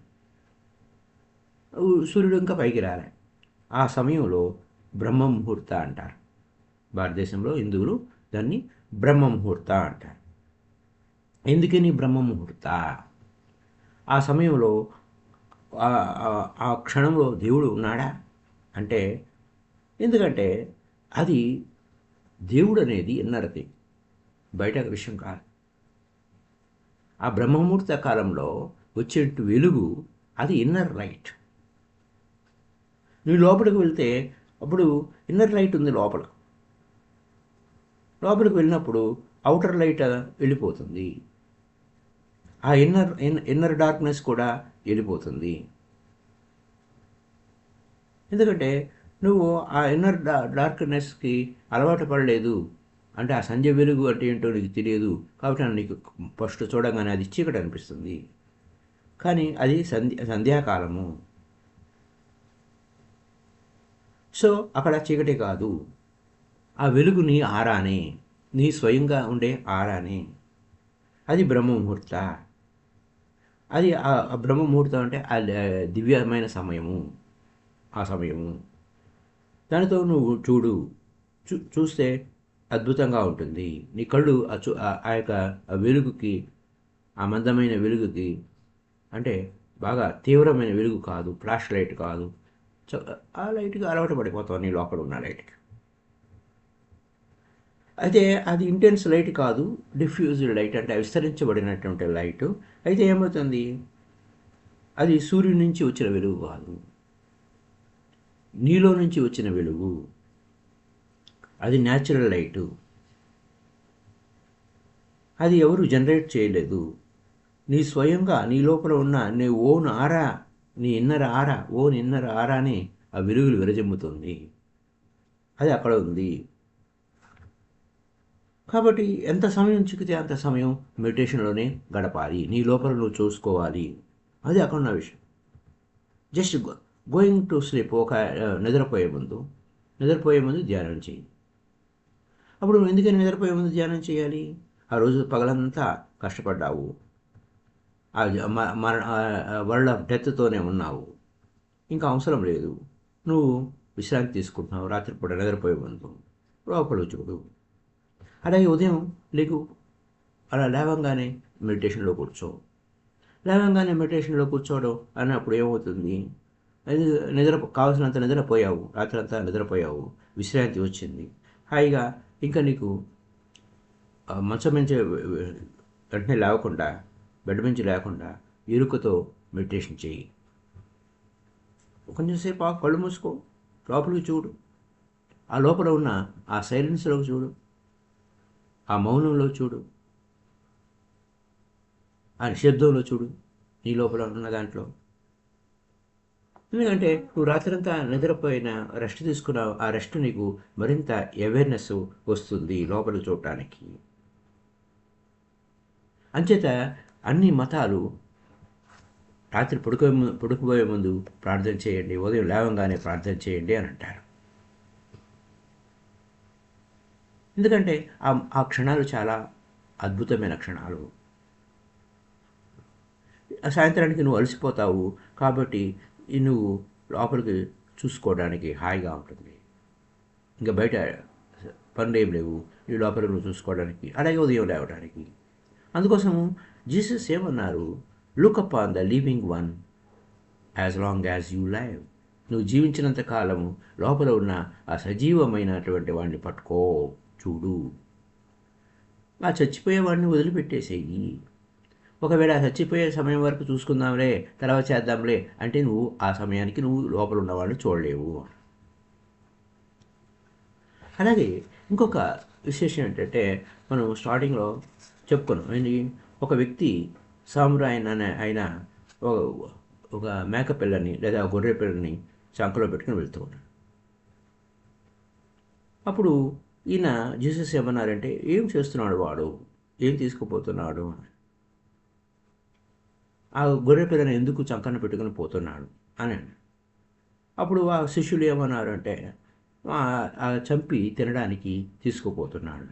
సూర్యుడు ఇంకా పైకి రాలే. ఆ సమయంలో బ్రహ్మ ముహూర్త అంటారు. భారతదేశంలో హిందువులు దాన్ని బ్రహ్మ ముహూర్త అంటారు. ఎందుకని బ్రహ్మ ముహూర్త? ఆ సమయంలో ఆ క్షణంలో దేవుడు ఉన్నాడా అంటే, ఎందుకంటే అది దేవుడు అనేది ఇన్నరది, బయట విషయం కాదు. ఆ బ్రహ్మముహూర్త కాలంలో వచ్చే వెలుగు అది ఇన్నర్ లైట్. నువ్వు లోపలికి వెళ్తే అప్పుడు ఇన్నర్ లైట్ ఉంది లోపలికి వెళ్ళినప్పుడు అవుటర్ లైట్ వెళ్ళిపోతుంది, ఆ ఇన్నర్ డార్క్నెస్ కూడా వెళ్ళిపోతుంది. ఎందుకంటే నువ్వు ఆ ఇన్నర్ డార్క్నెస్కి అలవాటు పడలేదు అంటే, ఆ సంధ్య వెలుగు అంటే ఏంటో నీకు తెలియదు కాబట్టి నీకు ఫస్ట్ చూడగానే అది చీకటి అనిపిస్తుంది. కానీ అది సంధ్యాకాలము. సో అక్కడ చీకటి కాదు, ఆ వెలుగు నీ ఆరానే, నీ స్వయంగా ఉండే ఆరానే. అది బ్రహ్మముహూర్త. అది ఆ బ్రహ్మముహూర్తం అంటే దివ్యమైన సమయము, ఆ సమయము. దానితో నువ్వు చూస్తే అద్భుతంగా ఉంటుంది. నీ కళ్ళు ఆ యొక్క వెలుగుకి, ఆ మందమైన వెలుగుకి, అంటే బాగా తీవ్రమైన వెలుగు కాదు, ఫ్లాష్ లైట్ కాదు, ఆ లైట్కి అలవాటు పడిపోతావు, నీ లోపల ఉన్న లైట్కి. అయితే అది ఇంటెన్స్ లైట్ కాదు, డిఫ్యూజ్డ్ లైట్ అంటే విస్తరించబడినటువంటి లైట్. అయితే ఏమవుతుంది, అది సూర్యుడి నుంచి వచ్చిన వెలుగు కాదు, నీలో నుంచి వచ్చిన వెలుగు, అది న్యాచురల్ లైటు. అది ఎవరు జనరేట్ చేయలేదు, నీ స్వయంగా నీ లోపల ఉన్న నీ ఓన్ ఆరా, నీ ఇన్నర్ ఆరాని ఆ వెలుగులు విరజిమ్ముతుంది, అది అక్కడ ఉంది. కాబట్టి ఎంత సమయం చిక్కితే అంత సమయం మెడిటేషన్లోనే గడపాలి, నీ లోపల నువ్వు చూసుకోవాలి, అది అక్కడ ఉన్న విషయం. జస్ట్ గోయింగ్ టు స్లీప్, ఒక నిద్రపోయే ముందు ధ్యానం చేయి. అప్పుడు నువ్వు ఎందుకని నిద్రపోయే ముందు ధ్యానం చేయాలి? ఆ రోజు పగలంతా కష్టపడ్డావు, ఆ వరల్డ్ ఆఫ్ డెత్తోనే ఉన్నావు, ఇంకా అవసరం లేదు, నువ్వు విశ్రాంతి తీసుకుంటున్నావు. రాత్రిపూట నిద్రపోయే ముందు లోపల చూడు. అలాగే ఉదయం అలా లేవంగానే మెడిటేషన్లో కూర్చోవడం అన్నప్పుడు ఏమవుతుంది, కావాల్సినంత నిద్రపోయావు, రాత్రంతా నిద్రపోయావు, విశ్రాంతి వచ్చింది, హాయిగా ఇంకా నీకు మంచం నుంచి వెంటనే లేవకుండా, బెడ్ నుంచి లేకుండా ఇరుకుతో మెడిటేషన్ చేయి. కొంచెంసేపు కళ్ళు మూసుకో, లోపలికి చూడు, ఆ లోపల ఉన్న ఆ సైలెన్స్లోకి చూడు, ఆ మౌనంలో చూడు, ఆ నిశ్శబ్దంలో చూడు, నీ లోపల ఉన్న దాంట్లో. ఎందుకంటే నువ్వు రాత్రంతా నిద్రపోయిన రెస్ట్ తీసుకున్నావు, ఆ రెస్ట్ నీకు మరింత అవేర్నెస్ వస్తుంది లోపల చూడటానికి. అంచేత అన్ని మతాలు రాత్రి పడుకోబోయే ముందు ప్రార్థన చేయండి, ఉదయం లేవంగానే ప్రార్థన చేయండి అని అంటారు. ఎందుకంటే ఆ క్షణాలు చాలా అద్భుతమైన క్షణాలు. సాయంత్రానికి నువ్వు అలసిపోతావు కాబట్టి నువ్వు లోపలికి చూసుకోవడానికి హాయిగా ఉంటుంది, ఇంకా బయట పనులు ఏం లేవు, నీ లోపల నువ్వు చూసుకోవడానికి, అలాగే ఉదయం లేవడానికి. అందుకోసము జీసస్ ఏమన్నారు, look up on the living one as long as you live. నువ్వు జీవించినంత కాలము లోపల ఉన్న ఆ సజీవమైనటువంటి వాడిని పట్టుకో, చూడు. ఆ చచ్చిపోయేవాడిని వదిలిపెట్టేసేయి, ఒకవేళ చచ్చిపోయే సమయం వరకు చూసుకుందాంలే, తర్వాత చేద్దాంలే అంటే నువ్వు ఆ సమయానికి నువ్వు లోపల ఉన్నవాడిని చూడలేవు. అలాగే ఇంకొక విశేషం ఏంటంటే, మనం స్టార్టింగ్లో చెప్పుకున్నాం ఏంటి, ఒక వ్యక్తి సామురాయన్ ఆయన ఒక మేక పిల్లని లేదా గొర్రె పిల్లని చంకలో పెట్టుకుని వెళ్తూ ఉన్నాడు. అప్పుడు ఈయన జీసస్ ఏమన్నారంటే, ఏం చేస్తున్నాడు వాడు, ఏం తీసుకుపోతున్నాడు, ఆ గొర్రె పిల్లని ఎందుకు చంకన పెట్టుకుని పోతున్నాడు అని. అప్పుడు ఆ శిష్యులు ఏమన్నారంటే, చంపి తినడానికి తీసుకుపోతున్నాడు,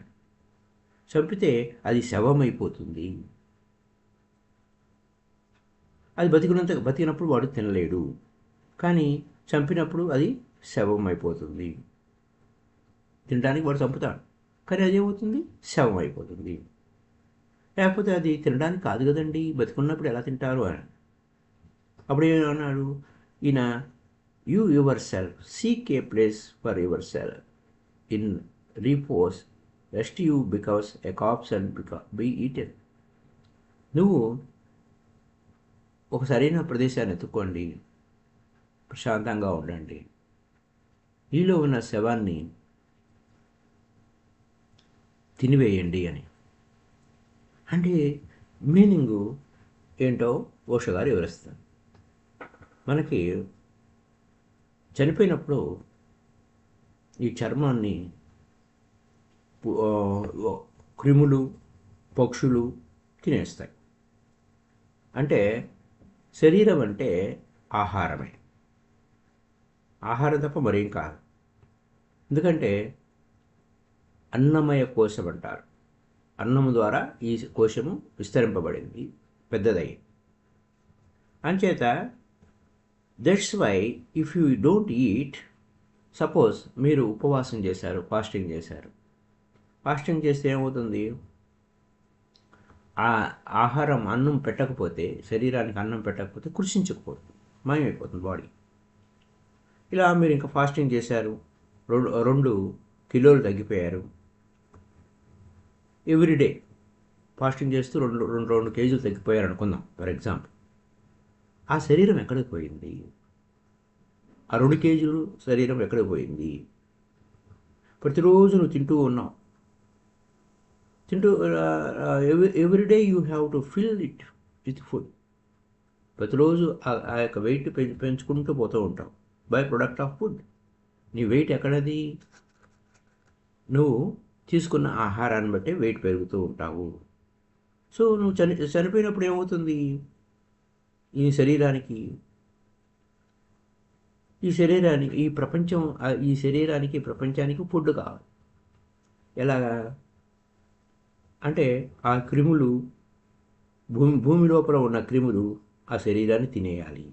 చంపితే అది శవమైపోతుంది, అది బతికినప్పుడు వాడు తినలేడు, కానీ చంపినప్పుడు అది శవం అయిపోతుంది. తినడానికి వాడు చంపుతాడు, కానీ అదేమవుతుంది, శవం అయిపోతుంది. లేకపోతే అది తినడానికి కాదు కదండి, బతికున్నప్పుడు ఎలా తింటారు అని. అప్పుడు ఏమన్నాడు ఈయన, you yourself seek a place for yourself in repose rest you because a corpse and be eaten. నువ్వు ఒక సరైన ప్రదేశాన్ని ఎత్తుక్కోండి, ప్రశాంతంగా ఉండండి, నీలో ఉన్న శవాన్ని తినివేయండి అని. అంటే మీనింగు ఏంటో ఓషో గారు వివరిస్తారు. మనకి చనిపోయినప్పుడు ఈ చర్మాన్ని క్రిములు, పక్షులు తినేస్తాయి. అంటే శరీరం అంటే ఆహారమే, ఆహారం తప్ప మరేం కాదు. ఎందుకంటే అన్నమయ కోశం అంటారు, అన్నము ద్వారా ఈ కోశము విస్తరింపబడింది, పెద్దదయ్యి. అంచేత that's why if you don't eat, suppose మీరు ఉపవాసం చేశారు, ఫాస్టింగ్ చేశారు, ఫాస్టింగ్ చేస్తే ఏమవుతుంది, ఆ ఆహారం అన్నం పెట్టకపోతే, శరీరానికి అన్నం పెట్టకపోతే కృషించకపోతుంది, మాయమైపోతుంది బాడీ. ఇలా మీరు ఇంకా ఫాస్టింగ్ చేశారు, 2 కిలోలు తగ్గిపోయారు, ఎవ్రీడే ఫాస్టింగ్ చేస్తూ 2 కేజీలు తగ్గిపోయారు అనుకుందాం ఫర్ ఎగ్జాంపుల్. ఆ శరీరం ఎక్కడికి పోయింది, ఆ 2 కేజీలు శరీరం ఎక్కడికి పోయింది? ప్రతిరోజు నువ్వు తింటూ ఉన్నావు, everyday you have to fill it with food. ప్రతిరోజు ఆ యొక్క వెయిట్ పెంచుకుంటూ పోతూ ఉంటావు బై ప్రొడక్ట్ ఆఫ్ ఫుడ్. నీ వెయిట్ ఎక్కడది, నువ్వు తీసుకున్న ఆహారాన్ని బట్టి వెయిట్ పెరుగుతూ ఉంటావు. సో నువ్వు చనిపోయినప్పుడు ఏమవుతుంది, ఈ శరీరానికి ప్రపంచానికి ఫుడ్ కావాలి. ఎలాగా అంటే ఆ క్రిములు, భూమి లోపల ఉన్న క్రిములు ఆ శరీరాన్ని తినేయాలి,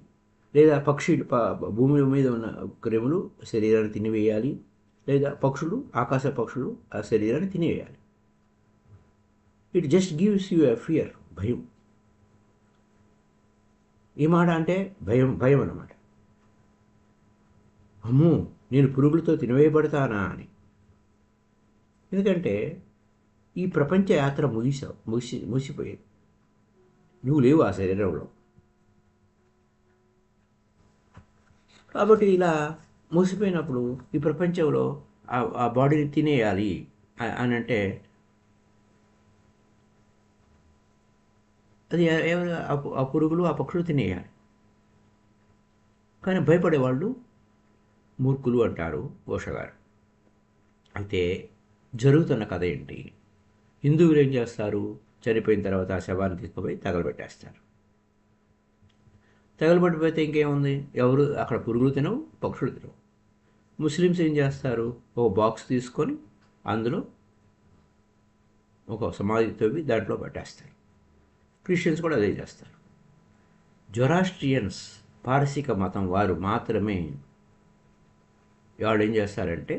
లేదా భూమి మీద ఉన్న క్రిములు శరీరాన్ని తినివేయాలి, లేదా ఆకాశ పక్షులు ఆ శరీరాన్ని తినివేయాలి. It just gives you a fear, భయం. ఈ మాట అంటే భయం అన్నమాట. అమ్మో, నేను పురుగులతో తినివేయబడతానా అని. ఎందుకంటే ఈ ప్రపంచ యాత్ర ముగిసిపోయేది, నువ్వు లేవు ఆ శరీరంలో. కాబట్టి ఇలా మూసిపోయినప్పుడు ఈ ప్రపంచంలో ఆ బాడీని తినేయాలి అని అంటే అది ఆ పురుగులు, ఆ పక్షులు తినేయాలి. కానీ భయపడేవాళ్ళు మూర్ఖులు అంటారు ఓషో గారు. అయితే జరుగుతున్న కథ ఏంటి, హిందువులు ఏం చేస్తారు, చనిపోయిన తర్వాత ఆ శవాన్ని తీసుకుపోయి తగలబెట్టేస్తారు. తగలబెట్టిపోతే ఇంకేముంది, ఎవరు అక్కడ పురుగులు తినవు, పక్షులు తినవు. ముస్లిమ్స్ ఏం చేస్తారు, ఒక బాక్స్ తీసుకొని అందులో ఒక సమాధి తవ్వి దాంట్లో పెట్టేస్తారు. క్రిస్టియన్స్ కూడా అదే చేస్తారు. జొరాస్ట్రియన్స్, పారసీక మతం వారు మాత్రమే వాళ్ళు ఏం చేస్తారంటే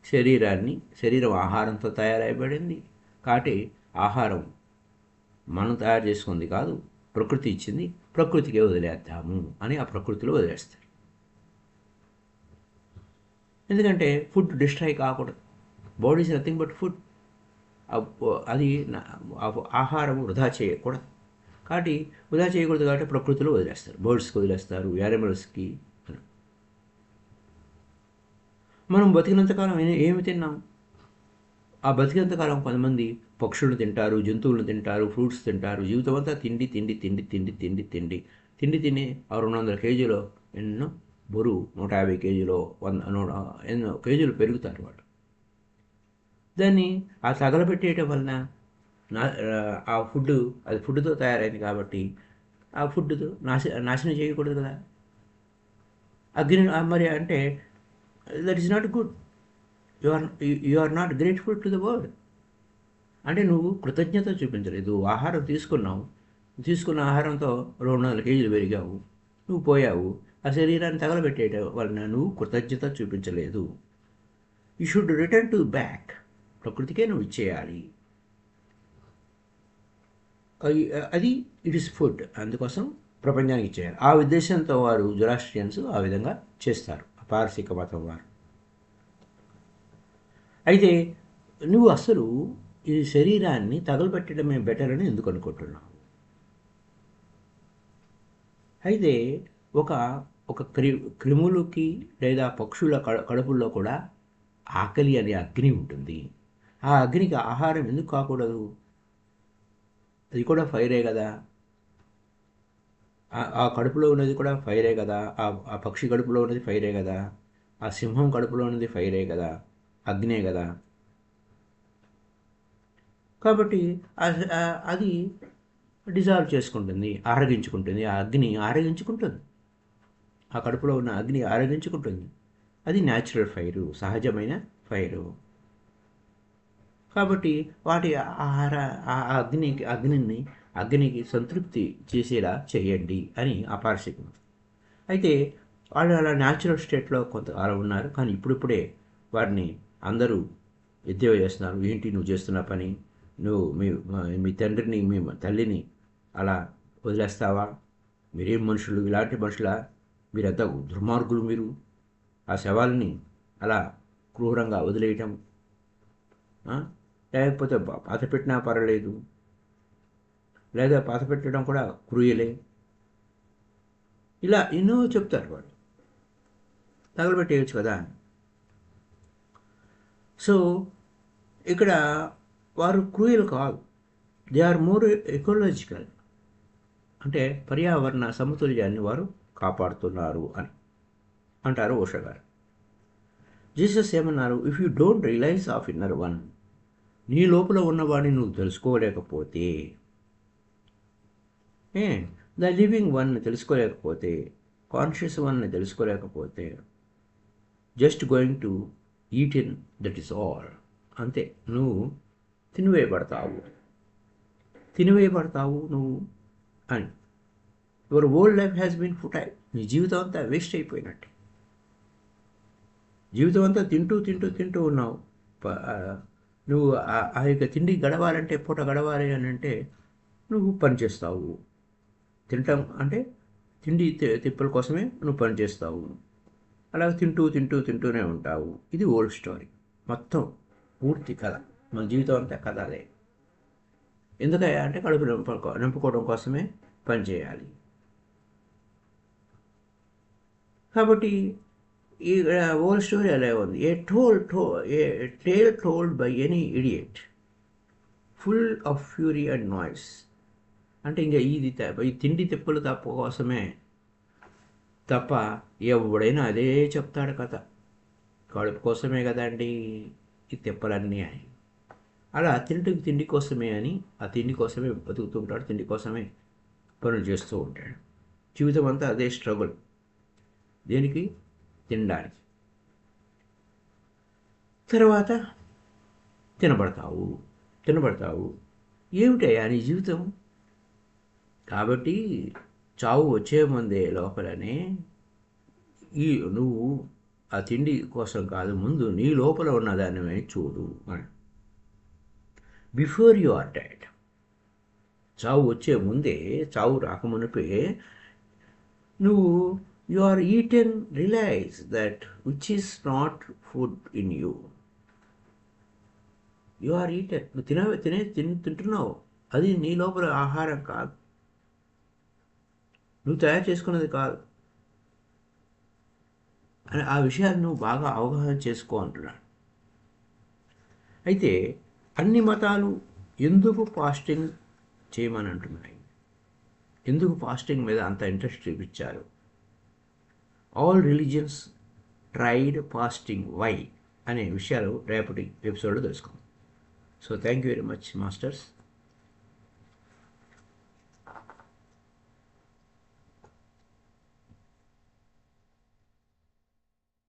శరీరం ఆహారంతో తయారైబడింది కాబట్టి ఆహారం మనం తయారు చేసుకుంది కాదు, ప్రకృతి ఇచ్చింది, ప్రకృతికే వదిలేద్దాము అని ఆ ప్రకృతిలో వదిలేస్తారు. ఎందుకంటే ఫుడ్ డిస్ట్రాయ్ కాకూడదు, body is nothing but food. అది ఆహారం వృధా చేయకూడదు. కాబట్టి వృధా చేయకూడదు కాబట్టి ప్రకృతిలో వదిలేస్తారు, బర్డ్స్కి వదిలేస్తారు, యానిమల్స్కి. మనం బతికినంతకాలం ఏమి తిన్నాం? ఆ బతికినంతకాలం కొంతమంది పక్షులను తింటారు, జంతువులను తింటారు, ఫ్రూట్స్ తింటారు. జీవితం అంతా తిండి తిండి తిండి తిండి తిండి తిండి తిండి తిని 200 కేజీలో ఎన్నో బరువు 150 కేజీలో 100 ఎన్నో కేజీలు పెరుగుతారు వాళ్ళు. దాన్ని ఆ తగలబెట్టేయటం వలన ఆ ఫుడ్, అది ఫుడ్తో తయారైంది కాబట్టి ఆ ఫుడ్తో నాశనం చేయకూడదు కదా. అగ్ని మరి అంటే that is not good. You are not grateful to the world. అంటే నువ్వు కృతజ్ఞత చూపించలేదు. ఆహారం తీసుకున్నావు, తీసుకున్న ఆహారంతో 200 కేజీలు పెరిగావు, నువ్వు పోయావు. ఆ శరీరాన్ని తగలబెట్టేయడం వలన నువ్వు కృతజ్ఞత చూపించలేదు. You should return to back. ప్రకృతికే నువ్వు ఇచ్చేయాలి. అది ఇట్ ఈస్ ఫుడ్, అందుకోసం ప్రపంచానికి ఇచ్చేయాలి. ఆ ఉద్దేశంతో వారు జొరాస్ట్రియన్స్ ఆ విధంగా చేస్తారు, పారసీక మతం వారు. అయితే నువ్వు అసలు ఈ శరీరాన్ని తగలబెట్టడమే బెటర్ అని ఎందుకు అనుకుంటున్నావు? అయితే ఒక ఒక క్రిములకి లేదా పక్షుల కడుపుల్లో కూడా ఆకలి అనే అగ్ని ఉంటుంది. ఆ అగ్నికి ఆహారం ఎందుకు కాకూడదు? అది కూడా ఫైరే కదా. ఆ కడుపులో ఉన్నది కూడా ఫైరే కదా. ఆ పక్షి కడుపులో ఉన్నది ఫైరే కదా. ఆ సింహం కడుపులో ఉన్నది ఫైరే కదా, అగ్నే కదా. కాబట్టి అది డిజాల్వ్ చేసుకుంటుంది, ఆరగించుకుంటుంది. ఆ అగ్ని ఆరగించుకుంటుంది, ఆ కడుపులో ఉన్న అగ్ని ఆరగించుకుంటుంది. అది న్యాచురల్ ఫైరు, సహజమైన ఫైరు. కాబట్టి వాటి ఆహార అగ్నికి సంతృప్తి చేసేలా చేయండి అని అపారసికం. అయితే వాళ్ళు అలా న్యాచురల్ స్టేట్లో కొంతకాలం ఉన్నారు, కానీ ఇప్పుడిప్పుడే వారిని అందరూ ఎద్దేవా చేస్తున్నారు. ఏంటి నువ్వు చేస్తున్న పని? నువ్వు మీ తండ్రిని, మీ తల్లిని అలా వదిలేస్తావా? మీరేం మనుషులు, ఇలాంటి మనుషులా? మీరంతా దుర్మార్గులు. మీరు ఆ శవాలని అలా క్రూరంగా వదిలేయటం, లేకపోతే పాత పెట్టినా పర్వాలేదు, లేదా పాత పెట్టడం కూడా క్రూయలే, ఇలా ఎన్నో చెప్తారు వాళ్ళు. తగలబెట్టేయచ్చు కదా. సో ఇక్కడ వారు క్రూయల్ కాదు, దే ఆర్ మోర్ ఎకోలాజికల్. అంటే పర్యావరణ సమతుల్యాన్ని వారు కాపాడుతున్నారు అని అంటారు ఓషో గారు. జీసస్ ఏమన్నారు? If you don't realize of inner one, నీ లోపల ఉన్నవాడిని నువ్వు తెలుసుకోలేకపోతే, ద లివింగ్ వన్ని తెలుసుకోలేకపోతే, కాన్షియస్ వన్ని తెలుసుకోలేకపోతే, just going to eat in, that is all. అంతే, నువ్వు తినివేయబడతావు నువ్వు అని. Your whole life has been futile. నీ జీవితం అంతా వేస్ట్ అయిపోయినట్టు. జీవితం అంతా తింటూ ఉన్నావు. నువ్వు ఆ యొక్క తిండి గడవాలంటే, పూట గడవాలి అని అంటే నువ్వు పనిచేస్తావు. తింటాం అంటే తిండి తిప్పల కోసమే నువ్వు పనిచేస్తావు. అలా తింటూనే ఉంటావు. ఇది ఓల్డ్ స్టోరీ. మొత్తం పూర్తి కథ, మన జీవితం అంతా కథ అదే. ఎందుకయ్యా అంటే కడుపు నింపుకోవడం కోసమే పనిచేయాలి. కాబట్టి ఈ ఓల్డ్ స్టోరీ అలా ఉంది. A tale told by any idiot, full of fury and noise. అంటే ఇంకా ఈ తిండి తిప్పలు కోసమే తప్ప ఎవడైనా అదే చెప్తాడు కథ. కడుపు కోసమే కదండి ఈ తిప్పలన్నీ అని. అలా తిండి కోసమే అని, ఆ తిండి కోసమే బతుకుతూ ఉంటాడు, తిండి కోసమే పనులు చేస్తూ ఉంటాడు. జీవితం అంతా అదే స్ట్రగుల్. దేనికి? తినడానికి. తర్వాత తినబడతావు. ఏమిటయ్యా నీ జీవితం? కాబట్టి చావు వచ్చే ముందే లోపలనే నువ్వు ఆ తిండి కోసం కాదు, ముందు నీ లోపల ఉన్నదాన్ని చూడు అని. బిఫోర్ యు ఆర్ డెడ్, చావు వచ్చే ముందే, చావు రాకమునిపే నువ్వు you are eaten, realize that which is not food in you. You are eaten. నువ్వు తింటున్నావు, అది నీ లోపల ఆహారం కాదు. నువ్వు తయారు చేసుకున్నది కాదు అని ఆ విషయాన్ని నువ్వు బాగా అవగాహన చేసుకో అంటున్నాడు. అయితే అన్ని మతాలు ఎందుకు ఫాస్టింగ్ చేయమని అంటున్నాయి, ఎందుకు ఫాస్టింగ్ మీద అంత ఇంట్రెస్ట్ చూపించారు? All religions tried fasting, why అనే విషయాలు రేపటి ఎపిసోడ్లో తెలుసుకుందాం. So thank you very much masters.